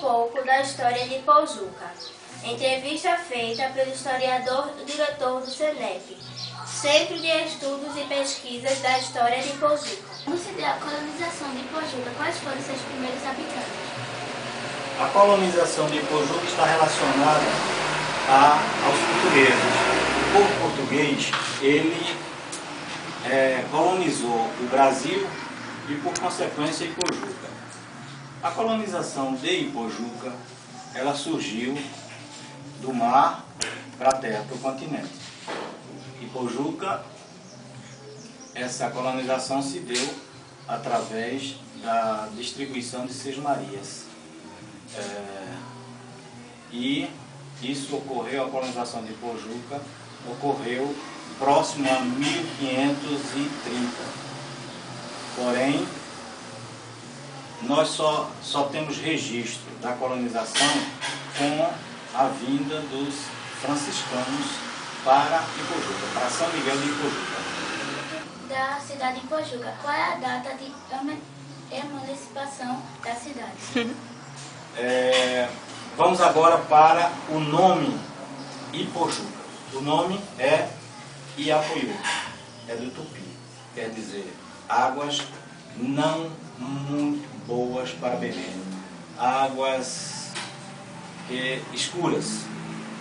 pouco da história de Pojuca. Entrevista feita pelo historiador e diretor do CENEP, Centro de Estudos e Pesquisas da História de Pojuca. Como se deu a colonização de Pojuca? Quais foram seus primeiros habitantes? A colonização de Pojuca está relacionada aos portugueses. O povo português, ele colonizou o Brasil e, por consequência, Ipojuca. A colonização de Ipojuca, ela surgiu do mar para a terra, para o continente. Ipojuca, essa colonização se deu através da distribuição de sesmarias. E isso ocorreu, a colonização de Ipojuca ocorreu próximo a 1530. Porém, nós só temos registro da colonização com a vinda dos franciscanos para Ipojuca, para São Miguel de Ipojuca. Da cidade de Ipojuca, qual é a data de emancipação da cidade? Vamos agora para o nome Ipojuca. O nome é Iapoiú, é do Tupi, quer dizer, águas não muito boas para beber, águas escuras,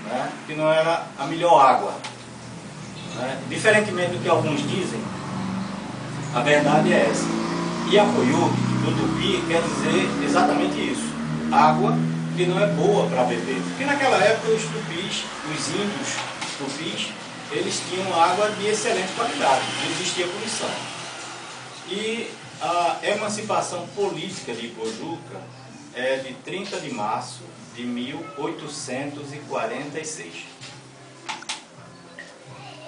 né? Que não era a melhor água, né? Diferentemente do que alguns dizem, a verdade é essa. Iapoiú, do Tupi, quer dizer exatamente isso, água que não é boa para beber, porque naquela época os tupis, os índios tupis, eles tinham água de excelente qualidade, não existia poluição. E a emancipação política de Ipojuca é de 30 de março de 1846.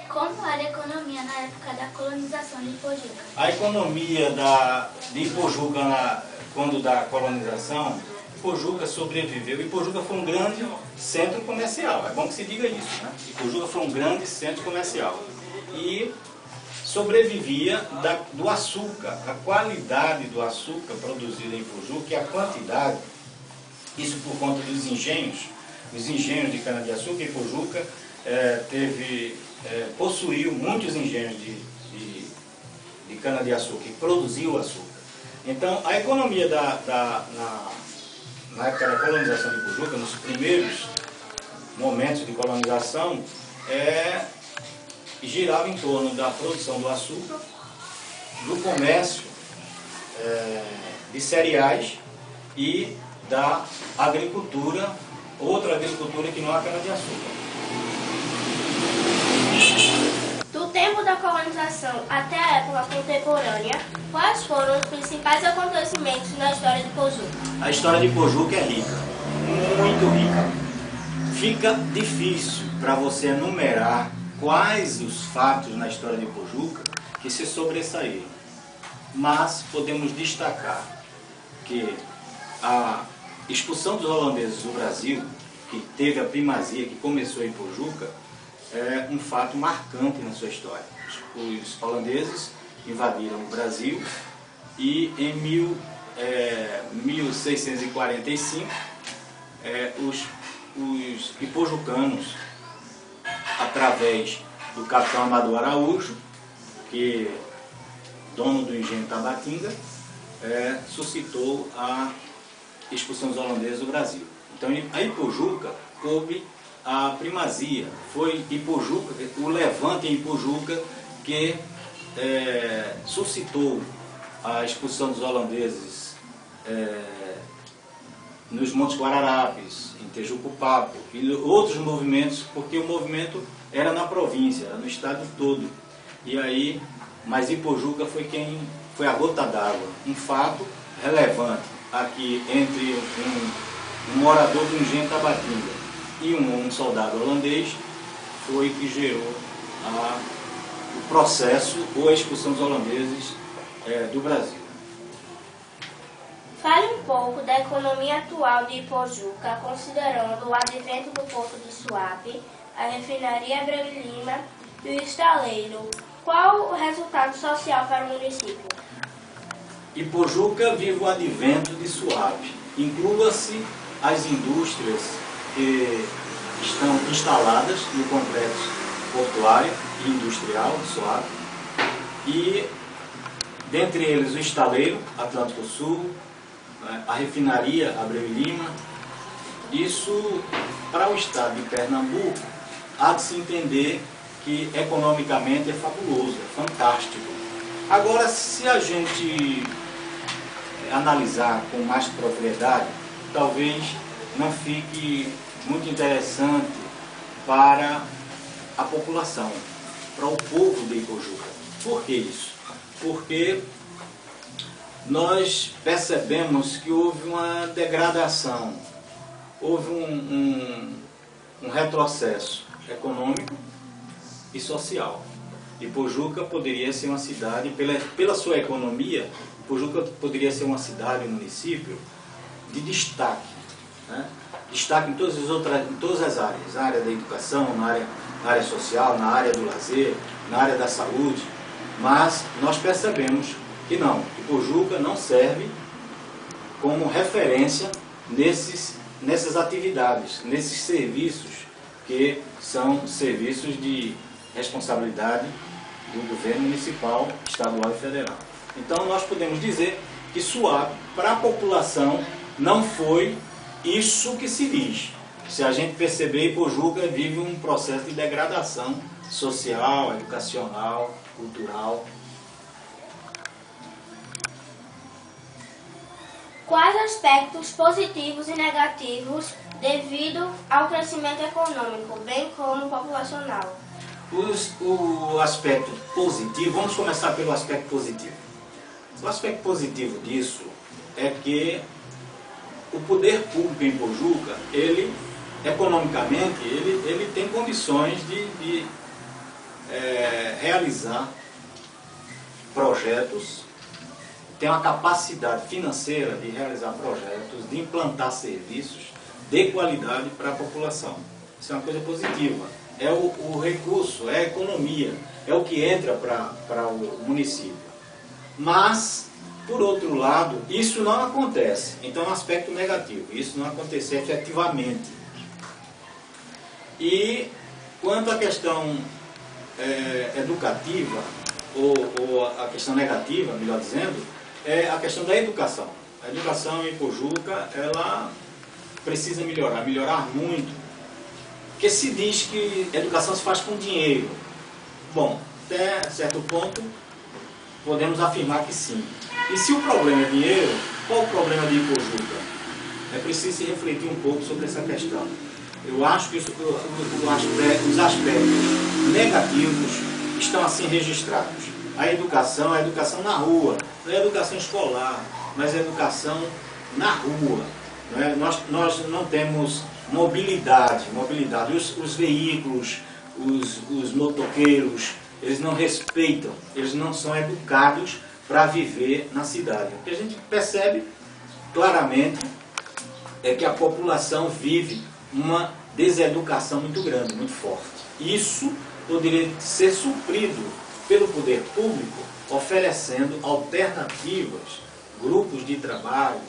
Como era a economia na época da colonização de Ipojuca? A economia de Ipojuca, quando da colonização, Ipojuca sobreviveu. Ipojuca foi um grande centro comercial, é bom que se diga isso, né? Ipojuca foi um grande centro comercial e sobrevivia do açúcar, a qualidade do açúcar produzido em Ipojuca e a quantidade, isso por conta dos engenhos, os engenhos de cana-de-açúcar. Ipojuca possuiu muitos engenhos de cana-de-açúcar que produziu açúcar. Então, a economia na época da colonização de Ipojuca, nos primeiros momentos de colonização, girava em torno da produção do açúcar, do comércio de cereais e da agricultura, outra agricultura que não é a cana-de-açúcar. Do tempo da colonização até a época contemporânea, quais foram os principais acontecimentos na história de Pojuca? A história de Pojuca é rica, muito rica. Fica difícil para você enumerar quais os fatos na história de Pojuca que se sobressaíram. Mas podemos destacar que a expulsão dos holandeses do Brasil, que teve a primazia, que começou em Pojuca, é um fato marcante na sua história. Os holandeses invadiram o Brasil e em 1645 os ipojucanos, através do capitão Amador Araújo, que dono do engenho Tabatinga, suscitou a expulsão dos holandeses do Brasil. Então a Ipojuca coube a primazia, foi Ipojuca, o levante em Ipojuca que suscitou a expulsão dos holandeses nos Montes Guararapes, em Tejucupapo e outros movimentos, porque o movimento era na província, era no estado todo. E aí, mas Ipojuca foi a gota d'água, um fato relevante aqui entre um morador do engenho Tabatinga e um soldado holandês, foi que gerou o processo ou a expulsão dos holandeses do Brasil. Fale um pouco da economia atual de Ipojuca, considerando o advento do Porto do Suape, a refinaria Abreu e Lima e o estaleiro. Qual o resultado social para o município? Ipojuca vive o advento de Suape. Inclua-se as indústrias que estão instaladas no complexo portuário e industrial do Suape, e dentre eles o estaleiro Atlântico Sul, a refinaria Abreu e Lima. Isso, para o estado de Pernambuco, há de se entender que economicamente é fabuloso, é fantástico. Agora, se a gente analisar com mais propriedade, talvez não fique muito interessante para a população, para o povo de Ipojuca. Por que isso? Porque nós percebemos que houve uma degradação, houve um retrocesso econômico e social. Ipojuca poderia ser uma cidade, pela sua economia, Ipojuca poderia ser uma cidade, um município de destaque, né? Destaque em todas as áreas, na área da educação, na área social, na área do lazer, na área da saúde, mas nós percebemos que não, Ipojuca não serve como referência nessas atividades, nesses serviços que são serviços de responsabilidade do governo municipal, estadual e federal. Então nós podemos dizer que Suape, para a população, não foi isso que se diz. Se a gente perceber, Ipojuca vive um processo de degradação social, educacional, cultural. Quais aspectos positivos e negativos devido ao crescimento econômico, bem como populacional? O aspecto positivo, vamos começar pelo aspecto positivo. O aspecto positivo disso é que o poder público em Ipojuca, ele, economicamente, ele tem condições de realizar projetos, tem uma capacidade financeira de realizar projetos, de implantar serviços de qualidade para a população. Isso é uma coisa positiva. É o recurso, é a economia, é o que entra para o município. Mas, por outro lado, isso não acontece. Então é um aspecto negativo, isso não acontece efetivamente. E quanto à questão educativa, ou a questão negativa, melhor dizendo, é a questão da educação. A educação em Ipojuca, ela precisa melhorar muito. Porque se diz que educação se faz com dinheiro. Bom, até certo ponto, podemos afirmar que sim. E se o problema é dinheiro, qual o problema de Ipojuca? É preciso se refletir um pouco sobre essa questão. Eu acho que os aspectos negativos estão assim registrados. A educação na rua, não é educação escolar, mas é educação na rua. Não é? Nós não temos mobilidade. Os veículos, os motoqueiros, eles não respeitam, eles não são educados para viver na cidade. O que a gente percebe claramente é que a população vive uma deseducação muito grande, muito forte. Isso poderia ser suprido pelo poder público, oferecendo alternativas, grupos de trabalhos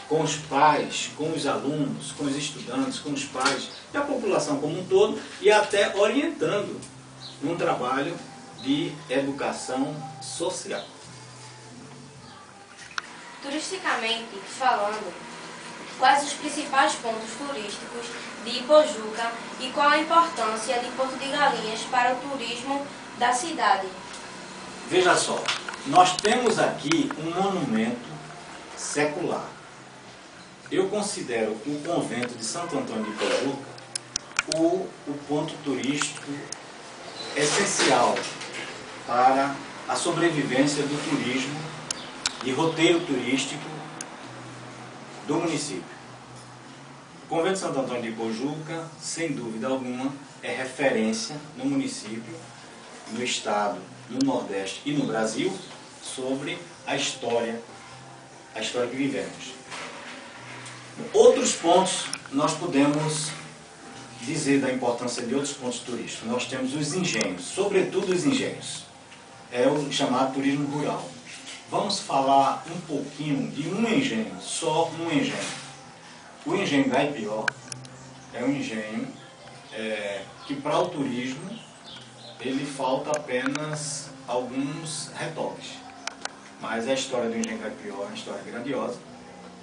com os pais, com os alunos, com os estudantes, com os pais e a população como um todo, e até orientando um trabalho de educação social. Turisticamente falando, quais os principais pontos turísticos de Ipojuca e qual a importância de Porto de Galinhas para o turismo da cidade? Veja só, nós temos aqui um monumento secular. Eu considero o convento de Santo Antônio de Ipojuca o ponto turístico essencial para a sobrevivência do turismo e roteiro turístico do município. O convento de Santo Antônio de Ipojuca, sem dúvida alguma, é referência no município, no estado, no Nordeste e no Brasil sobre a história que vivemos. Outros pontos, nós podemos dizer da importância de outros pontos turísticos. Nós temos os engenhos, sobretudo os engenhos. É o chamado turismo rural. Vamos falar um pouquinho de um engenho, só um engenho. O engenho Gaipió é um engenho que para o turismo ele falta apenas alguns retoques. Mas a história do engenho Gaipió é uma história grandiosa,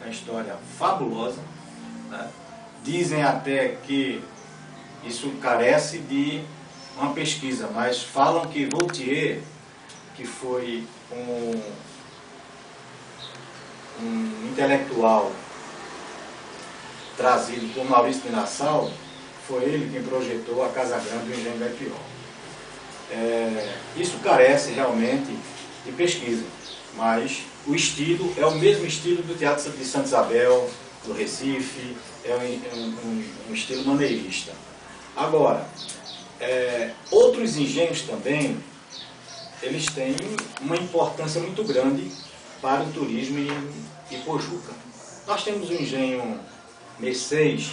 é uma história fabulosa, né? Dizem até que isso carece de uma pesquisa, mas falam que Vautier, que foi um intelectual trazido por Maurício de Nassau, foi ele quem projetou a Casa Grande do engenho Gaipió. Isso carece realmente de pesquisa, mas o estilo é o mesmo estilo do Teatro de Santa Isabel, do Recife, é um estilo maneirista. Agora, outros engenhos também, eles têm uma importância muito grande para o turismo em Pojuca. Nós temos o engenho Mercês,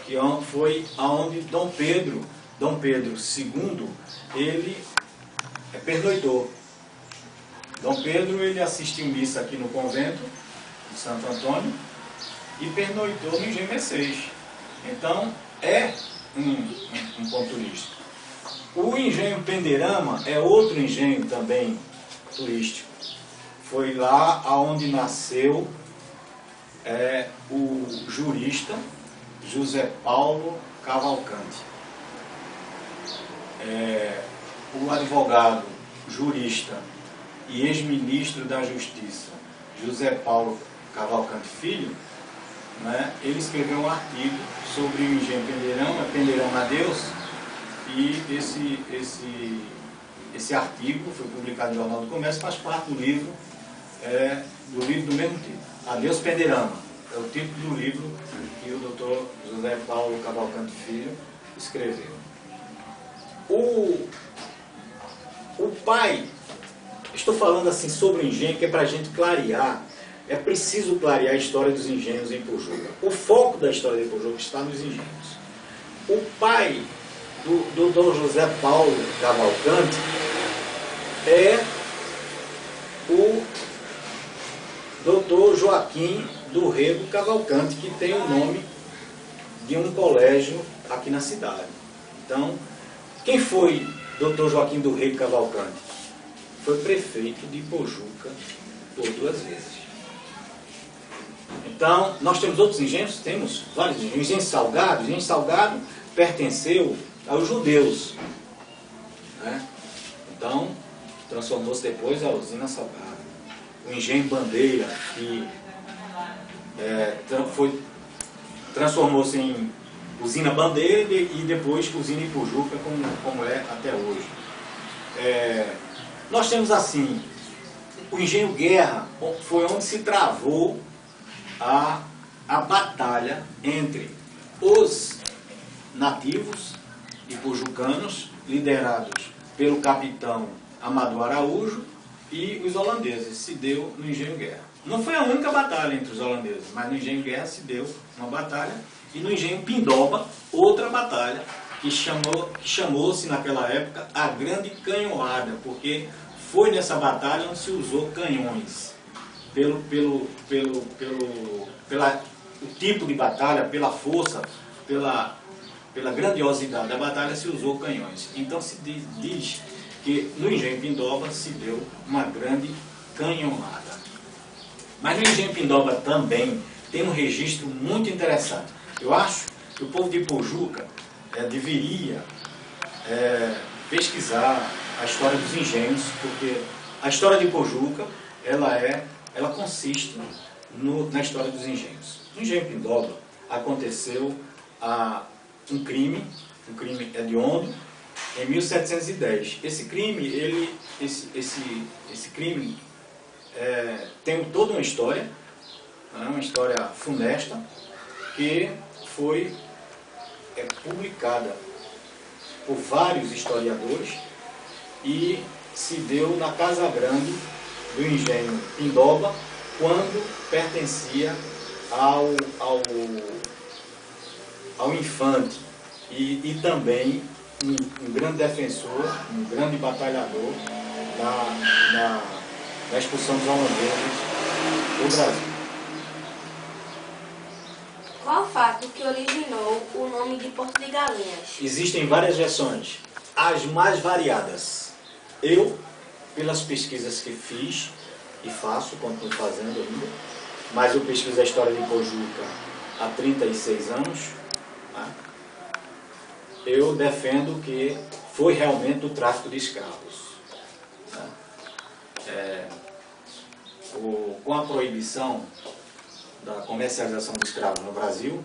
que foi aonde Dom Pedro II, ele pernoitou. Dom Pedro, ele assistiu missa aqui no convento de Santo Antônio e pernoitou no engenho Mercês. Então, é um ponto turístico. O engenho Pendeirama é outro engenho também turístico. Foi lá onde nasceu o jurista José Paulo Cavalcante. O advogado, jurista e ex-ministro da Justiça José Paulo Cavalcante Filho, né, ele escreveu um artigo sobre o engenho Pendeirama, Pendeirama a Deus, e esse artigo foi publicado no Jornal do Comércio, faz parte do livro do mesmo título, Adeus Pendeirama. É o título do livro que o Dr. José Paulo Cavalcante Filho escreveu. O pai, estou falando assim sobre o engenho, que é para a gente clarear, é preciso clarear a história dos engenhos em Pojuca. O foco da história de Pojuca está nos engenhos. O pai do Dr. José Paulo Cavalcante é o Dr. Joaquim do Rego Cavalcante, que tem o nome de um colégio aqui na cidade. Então, quem foi Dr. Joaquim do Rego Cavalcante? Foi prefeito de Pojuca por 2 vezes. Então, nós temos outros engenhos? Temos vários engenhos. O engenho Salgado, pertenceu aos judeus, né? Então, transformou-se depois a usina Salgado. O engenho Bandeira, que transformou-se em usina Bandeira e depois usina Ipujuca, como é até hoje. Nós temos assim, o engenho Guerra foi onde se travou a batalha entre os nativos ipujucanos, liderados pelo capitão Amador Araújo, e os holandeses. Se deu no engenho Guerra. Não foi a única batalha entre os holandeses, mas no engenho Guerra se deu uma batalha, e no engenho Pindoba, outra batalha, que chamou-se naquela época a Grande Canhoada, porque foi nessa batalha onde se usou canhões. Pelo tipo de batalha, pela força, pela grandiosidade da batalha, se usou canhões. Então se diz que no engenho Pindoba se deu uma grande canhonada. Mas no engenho Pindoba também tem um registro muito interessante. Eu acho que o povo de Pojuca deveria pesquisar a história dos engenhos, porque a história de Pojuca ela consiste na história dos engenhos. No engenho Pindoba aconteceu um crime hediondo em 1710. Esse crime, esse crime tem toda uma história funesta, que foi publicada por vários historiadores e se deu na Casa Grande do engenho Pindoba, quando pertencia ao infante e também um grande defensor, um grande batalhador na expulsão dos holandeses do Brasil. Qual o fato que originou o nome de Porto de Galinhas? Existem várias versões, as mais variadas. Eu, pelas pesquisas que fiz e faço, continuo fazendo ainda, mas eu pesquiso a história de Pojuca há 36 anos, né? Eu defendo que foi realmente o tráfico de escravos. Né? Com a proibição da comercialização de escravos no Brasil,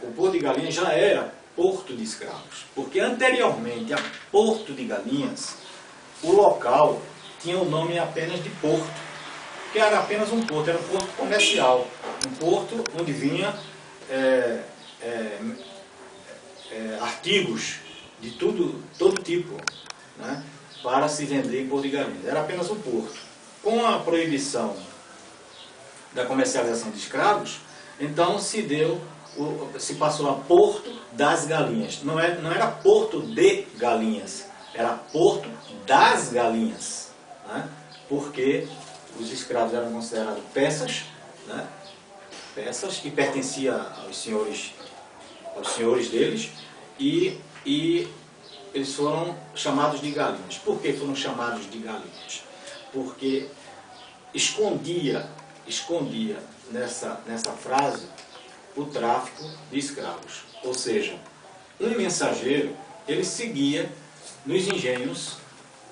o Porto de Galinhas já era porto de escravos, porque anteriormente a Porto de Galinhas, o local tinha o nome apenas de porto, que era apenas um porto, era um porto comercial, um porto onde vinha artigos de todo tipo, né, para se vender em Porto de Galinhas. Era apenas um porto. Com a proibição da comercialização de escravos, então se passou a Porto das Galinhas. Não era Porto de Galinhas, era Porto das Galinhas, né, porque os escravos eram considerados peças, né, peças que pertenciam aos senhores deles, e eles foram chamados de galinhas. Por que foram chamados de galinhas? Porque escondia nessa frase o tráfico de escravos. Ou seja, um mensageiro, ele seguia nos engenhos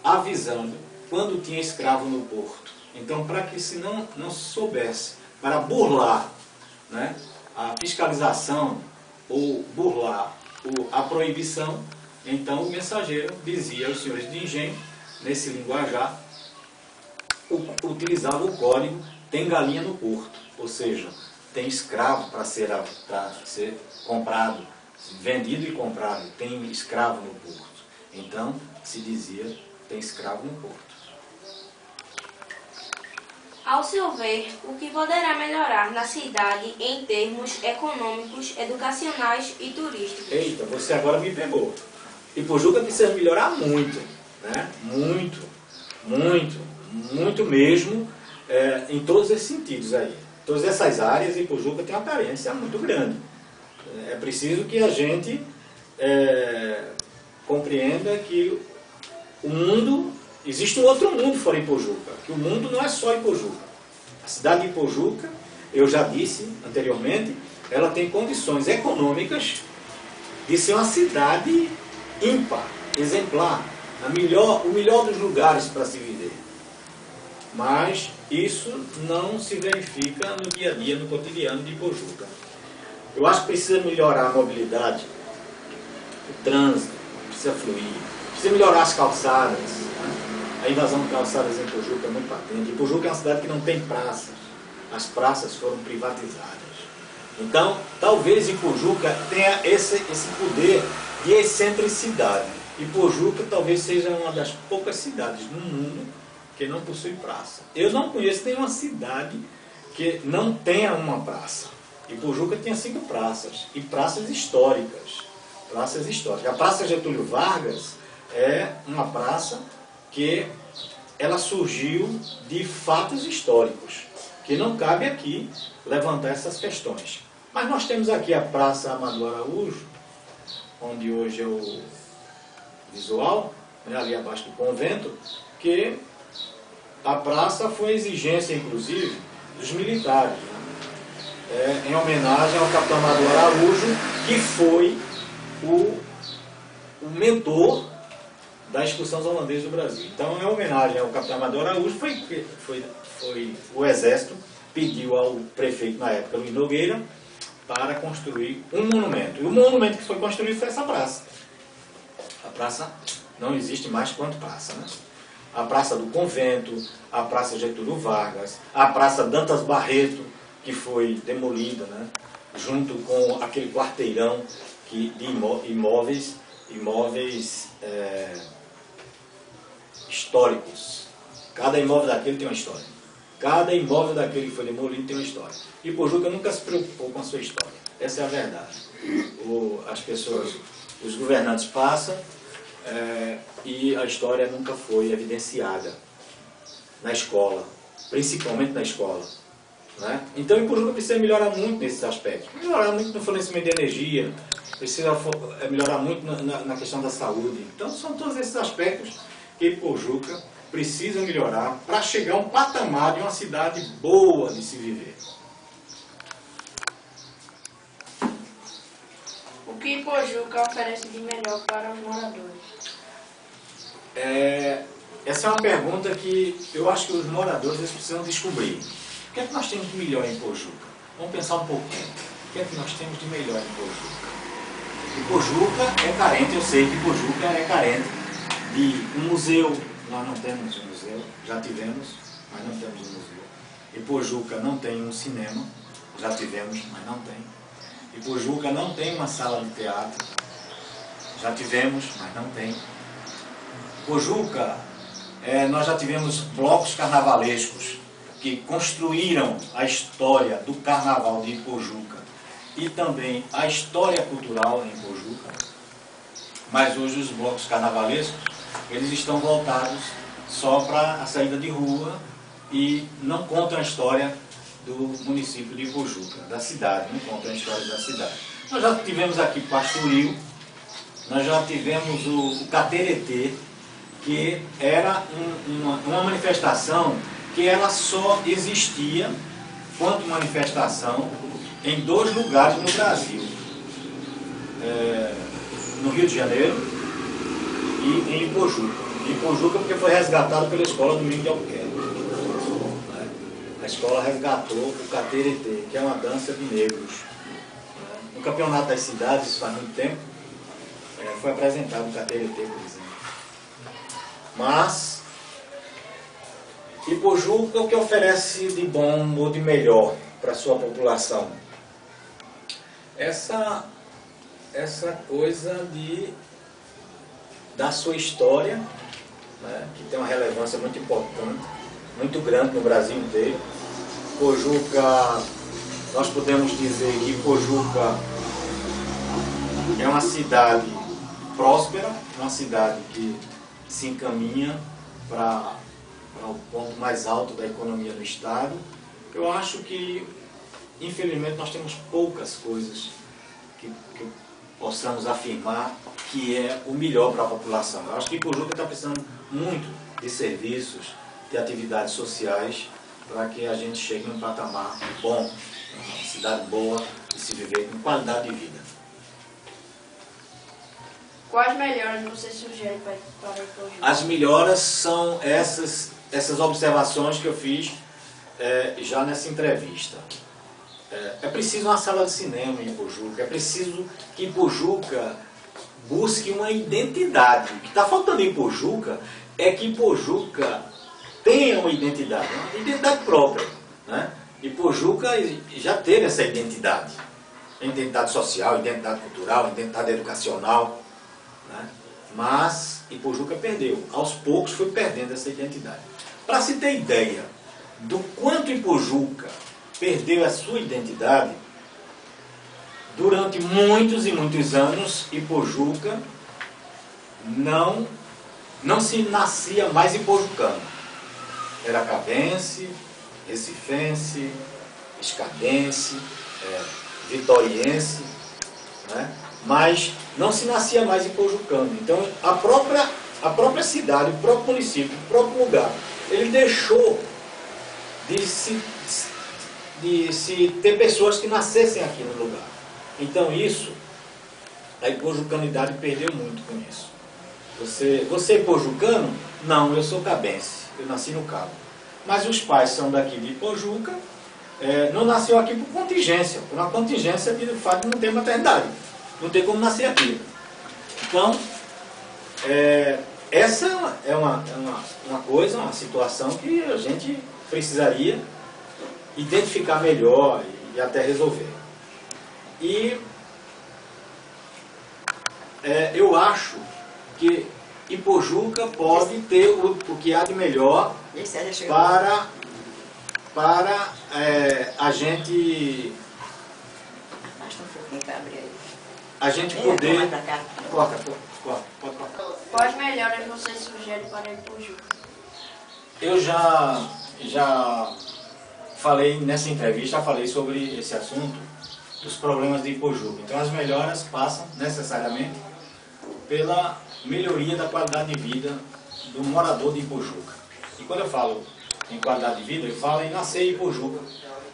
avisando quando tinha escravo no porto. Então, para que se não soubesse, para burlar, né, a fiscalização ou burlar a proibição, então o mensageiro dizia aos senhores de engenho, nesse linguajar, utilizava o código "tem galinha no porto", ou seja, tem escravo para ser comprado, vendido e comprado, tem escravo no porto. Então se dizia "tem escravo no porto". Ao seu ver, o que poderá melhorar na cidade em termos econômicos, educacionais e turísticos? Eita, você agora me pegou. Ipojuca precisa melhorar muito, né? Muito mesmo, em todos esses sentidos aí. Todas essas áreas, Ipojuca tem uma carência muito grande. É preciso que a gente compreenda que o mundo, existe um outro mundo fora Ipojuca, que o mundo não é só Ipojuca. A cidade de Ipojuca, eu já disse anteriormente, ela tem condições econômicas de ser uma cidade ímpar, exemplar, o melhor dos lugares para se viver. Mas isso não se verifica no dia a dia, no cotidiano de Ipojuca. Eu acho que precisa melhorar a mobilidade, o trânsito, precisa fluir, precisa melhorar as calçadas, né? A invasão de calçadas em Ipojuca é muito patente. Ipojuca é uma cidade que não tem praças. As praças foram privatizadas. Então, talvez Ipojuca tenha esse poder de excentricidade. Ipojuca talvez seja uma das poucas cidades no mundo que não possui praça. Eu não conheço nenhuma cidade que não tenha uma praça. Ipojuca tinha 5 praças, e praças históricas. Praças históricas. A Praça Getúlio Vargas é uma praça que ela surgiu de fatos históricos, que não cabe aqui levantar essas questões. Mas nós temos aqui a Praça Amador Araújo, onde hoje é o visual, né, ali abaixo do convento, que a praça foi exigência, inclusive, dos militares, né, em homenagem ao capitão Amador Araújo, que foi o mentor da expulsão dos holandeses do Brasil. Então, em homenagem ao capitão Amador Araújo, foi o Exército pediu ao prefeito na época, Luiz Nogueira, para construir um monumento. E o monumento que foi construído foi essa praça. A praça não existe mais quanto praça, né? A Praça do Convento, a Praça Getúlio Vargas, a Praça Dantas Barreto, que foi demolida, né? Junto com aquele quarteirão de imóveis históricos. Cada imóvel daquele tem uma história. Cada imóvel daquele que foi demolido tem uma história. E Ipojuca nunca se preocupou com a sua história. Essa é a verdade. As pessoas, os governantes passam e a história nunca foi evidenciada na escola, principalmente na escola. Né? Então, Ipojuca precisa melhorar muito nesses aspectos. Melhorar muito no fornecimento de energia, precisa melhorar muito na questão da saúde. Então, são todos esses aspectos que Ipojuca precisa melhorar para chegar a um patamar de uma cidade boa de se viver. O que Ipojuca oferece de melhor para os moradores? Essa é uma pergunta que eu acho que os moradores eles precisam descobrir. O que é que nós temos de melhor em Ipojuca? Vamos pensar um pouquinho. O que é que nós temos de melhor em Ipojuca? Ipojuca é carente, eu sei que Ipojuca é carente de um museu. Nós não temos um museu, já tivemos, mas não temos um museu. Ipojuca não tem um cinema, já tivemos, mas não tem. Ipojuca não tem uma sala de teatro, já tivemos, mas não tem. Ipojuca, nós já tivemos blocos carnavalescos que construíram a história do carnaval de Ipojuca e também a história cultural em Ipojuca. Mas hoje os blocos carnavalescos, eles estão voltados só para a saída de rua e não contam a história do município de Ipojuca, da cidade, não contam a história da cidade. Nós já tivemos aqui Pastoril, nós já tivemos o Cateretê, que era uma manifestação que ela só existia quanto manifestação em 2 lugares no Brasil, no Rio de Janeiro e em Ipojuca. Ipojuca porque foi resgatado pela Escola Domingos de Albuquerque. A escola resgatou o Cateretê, que é uma dança de negros. No Campeonato das Cidades, isso faz muito tempo, foi apresentado o Cateretê, por exemplo. Mas Ipojuca o que oferece de bom ou de melhor para a sua população? Essa coisa da sua história, né, que tem uma relevância muito importante, muito grande no Brasil inteiro. Ipojuca, nós podemos dizer que Ipojuca é uma cidade próspera, uma cidade que se encaminha para o ponto mais alto da economia do Estado. Eu acho que, infelizmente, nós temos poucas coisas que possamos afirmar que é o melhor para a população. Eu acho que Ipojuca está precisando muito de serviços, de atividades sociais, para que a gente chegue num patamar bom, uma cidade boa de se viver com qualidade de vida. Quais melhoras você sugere para Ipojuca? As melhoras são essas observações que eu fiz já nessa entrevista. É preciso uma sala de cinema em Ipojuca, é preciso que Ipojuca busque uma identidade. O que está faltando em Ipojuca é que Ipojuca tenha uma identidade própria. Né? Ipojuca já teve essa identidade. Identidade social, identidade cultural, identidade educacional. Né? Mas Ipojuca perdeu. Aos poucos foi perdendo essa identidade. Para se ter ideia do quanto Ipojuca perdeu a sua identidade, durante muitos e muitos anos, Ipojuca não se nascia mais ipojucano. Era cabense, recifense, escadense, vitoriense, né? Mas não se nascia mais ipojucano. Então, a própria cidade, o próprio município, o próprio lugar, ele deixou de se ter pessoas que nascessem aqui no lugar. Então isso, a ipojucanidade perdeu muito com isso. Você é ipojucano? Não, eu sou cabense, eu nasci no Cabo. Mas os pais são daqui de Ipojuca, não nasceu aqui por contingência, por uma contingência de fato não ter maternidade, não tem como nascer aqui. Então, essa é uma coisa, uma situação que a gente precisaria identificar melhor e até resolver. E eu acho que Ipojuca pode ter o que há de melhor para a gente poder... Pode cortar. Quais melhoras você sugere para Ipojuca? Eu já nessa entrevista, falei sobre esse assunto, dos problemas de Ipojuca. Então as melhoras passam necessariamente pela melhoria da qualidade de vida do morador de Ipojuca. E quando eu falo em qualidade de vida, eu falo em nascer em Ipojuca.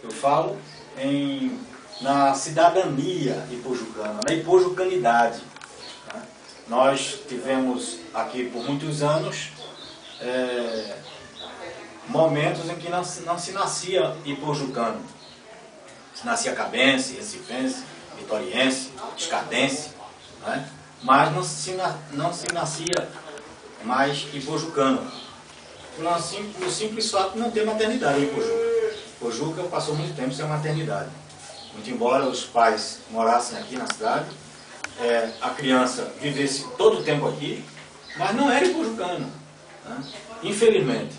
Eu falo na cidadania ipojucana, na ipojucanidade. Tá? Nós tivemos aqui por muitos anos momentos em que não se nascia ipojucano. Se nascia cabense, recifense, vitoriense, escadense, né? Mas não se nascia mais ipojucano. Por simples fato de não ter maternidade em Ipojuca. Ipojuca passou muito tempo sem maternidade. Muito embora os pais morassem aqui na cidade, a criança vivesse todo o tempo aqui, mas não era ipojucano, né? Infelizmente.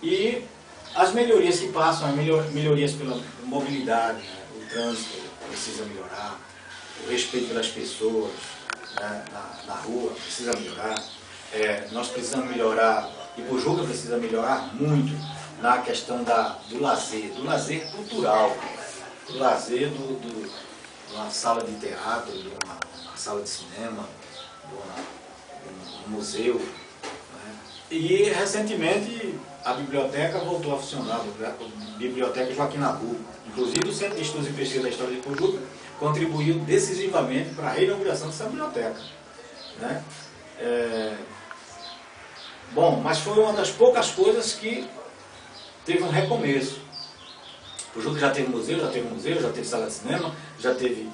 E as melhorias que passam, as melhorias pela mobilidade, né? O trânsito precisa melhorar, o respeito pelas pessoas, né? na rua precisa melhorar. Nós precisamos melhorar, Ipojuca precisa melhorar muito na questão do lazer cultural, do lazer de uma sala de teatro, de uma sala de cinema, de um museu. Né? E recentemente a biblioteca voltou a funcionar, a Biblioteca Joaquim Nabuco. Inclusive o Centro de Estudos e Pesquisa da História de Ipojuca contribuiu decisivamente para a reinauguração dessa biblioteca. Né? Bom, mas foi uma das poucas coisas que teve um recomeço. Ipojuca já teve museu, já teve sala de cinema, já teve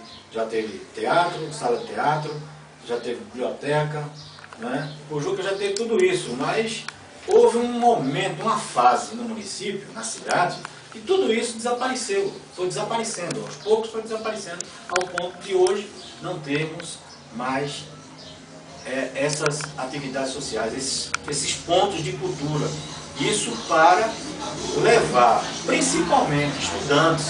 teatro, sala de teatro, já teve biblioteca, né? Ipojuca já teve tudo isso, mas houve um momento, uma fase no município, na cidade, que tudo isso desapareceu, foi desaparecendo, aos poucos foi desaparecendo, ao ponto de hoje não termos mais essas atividades sociais, esses pontos de cultura. Isso para levar, principalmente, estudantes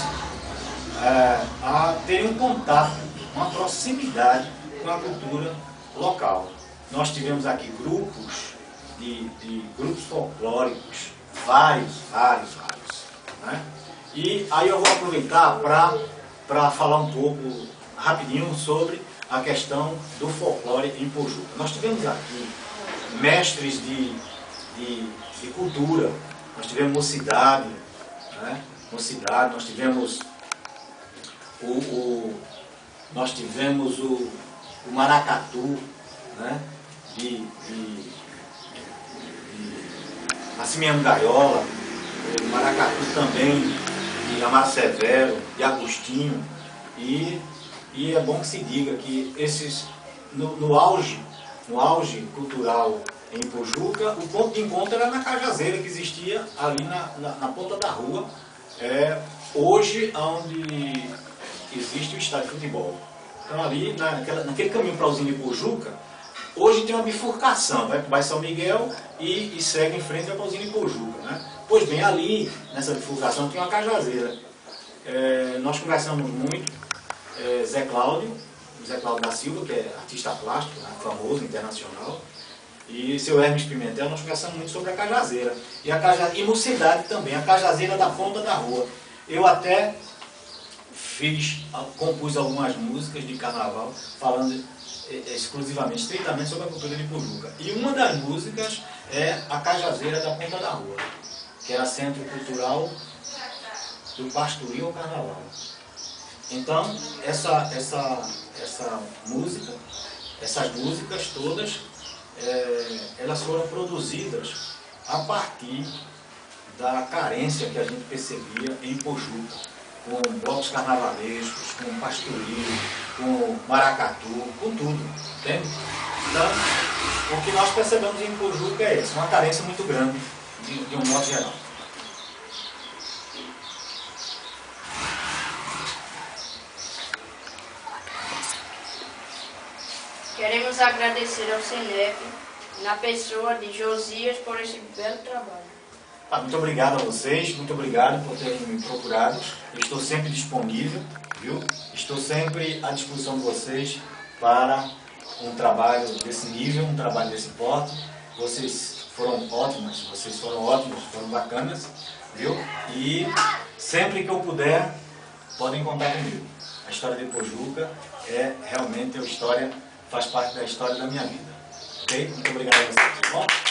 a terem um contato, uma proximidade com a cultura local. Nós tivemos aqui grupos grupos folclóricos, vários. Né? E aí eu vou aproveitar para falar um pouco rapidinho sobre a questão do folclore em Ipojuca. Nós tivemos aqui mestres de cultura, nós tivemos mocidade, né? Nós tivemos o maracatu, né? Assimiano Gaiola, o maracatu também, de Amaro Severo, de Agostinho, e é bom que se diga que esses, no auge cultural em Ipojuca, o ponto de encontro era na Cajazeira, que existia ali na ponta da rua, hoje onde existe o estádio de futebol. Então ali, naquele caminho para a usina Ipojuca, hoje tem uma bifurcação, vai para o bairro São Miguel e segue em frente para a usina Ipojuca. Né? Pois bem, ali, nessa bifurcação, tem uma Cajazeira. Nós conversamos muito, Zé Cláudio da Silva, que é artista plástico, né, famoso, internacional, e seu Hermes Pimentel, nós conversamos muito sobre a Cajazeira. E Mocidade também, a Cajazeira da ponta da rua. Eu até compus algumas músicas de carnaval, falando exclusivamente, estritamente sobre a cultura de Ipojuca. E uma das músicas é a Cajazeira da ponta da rua, que era centro cultural do pastoril ao carnaval. Então, essas músicas todas, elas foram produzidas a partir da carência que a gente percebia em Ipojuca, com blocos carnavalescos, com pastoril, com maracatu, com tudo, entende? Então, o que nós percebemos em Ipojuca é isso, uma carência muito grande, de um modo geral. Queremos agradecer ao CENEP, na pessoa de Josias, por esse belo trabalho. Muito obrigado a vocês, muito obrigado por terem me procurado. Eu estou sempre disponível, viu? Estou sempre à disposição de vocês para um trabalho desse nível, um trabalho desse porte. Vocês foram ótimos, foram bacanas, viu? E Sempre que eu puder, podem contar comigo. A história de Pojuca realmente uma história, faz parte da história da minha vida. Ok? Muito obrigado a vocês, tá bom?